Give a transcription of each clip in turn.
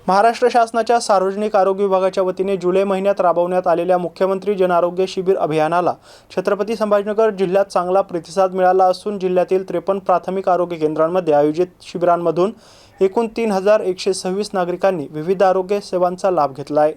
महाराष्ट्र शासनाच्या सार्वजनिक आरोग्य विभागाच्या वतीने जुलै महिन्यात राबवण्यात आलेल्या मुख्यमंत्री जन आरोग्य शिबिर अभियानाला छत्रपती संभाजीनगर जिल्ह्यात चांगला प्रतिसाद मिळाला असून जिल्ह्यातील 53 प्राथमिक आरोग्य केंद्रांमध्ये आयोजित शिबिरांमधून एकूण 3126 नागरिकांनी विविध आरोग्य सेवांचा लाभ घेतला आहे।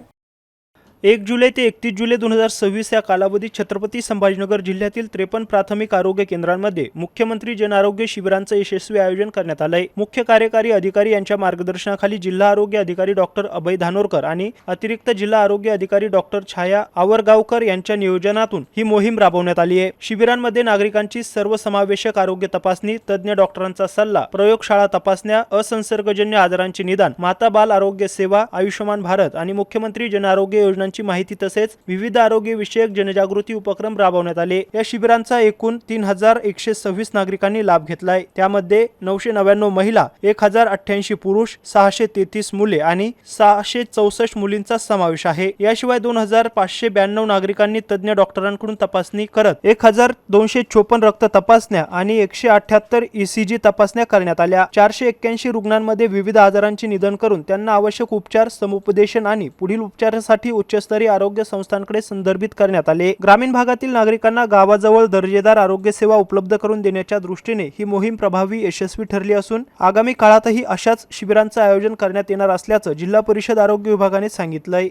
1 जुलै ते 31 जुलै 2026 या कालावधीत छत्रपती संभाजीनगर जिल्ह्यातील 53 प्राथमिक आरोग्य केंद्रांमध्ये मुख्यमंत्री जन आरोग्य शिबिरांचं यशस्वी आयोजन करण्यात आलंय। मुख्य कार्यकारी अधिकारी यांच्या मार्गदर्शनाखाली जिल्हा आरोग्य अधिकारी डॉक्टर अभय धानोरकर आणि अतिरिक्त जिल्हा आरोग्य अधिकारी डॉक्टर छाया आवरगावकर यांच्या नियोजनातून ही मोहीम राबवण्यात आली आहे। शिबिरांमध्ये नागरिकांची सर्वसमावेशक आरोग्य तपासणी, तज्ञ डॉक्टरांचा सल्ला, प्रयोगशाळा तपासण्या, असंसर्गजन्य आजारांचे निदान, माता बाल आरोग्य सेवा, आयुष्यमान भारत आणि मुख्यमंत्री जन आरोग्य योजना माहिती तसेच विविध आरोग्य विषयक जनजागृती उपक्रम राबवण्यात आले। या शिबिरांचा एकूण 3126 नागरिकांनी लाभ घेतलाय। त्यामध्ये 999 महिला, 1088 पुरुष, 633 मुले आणि 664 मुलींचा समावेश आहे। याशिवाय 2592 नागरिकांनी तज्ञ डॉक्टरांकडून तपासणी करत 1254 रक्त तपासण्या आणि 178 ECG तपासण्या करण्यात आल्या। 481 रुग्णांमध्ये विविध आजारांचे निदान करून त्यांना आवश्यक उपचार, समुपदेशन आणि पुढील उपचारासाठी उच्चस्तरीय आरोग्य संस्थांकडे संदर्भित करण्यात आले। ग्रामीण भागातील नागरिकांना गावाजवळ दर्जेदार आरोग्य सेवा उपलब्ध करून देण्याच्या दृष्टीने ही मोहीम प्रभावी यशस्वी ठरली असून आगामी काळातही अशाच शिबिरांचे आयोजन करण्यात येणार असल्याचं जिल्हा परिषद आरोग्य विभागाने सांगितलंय।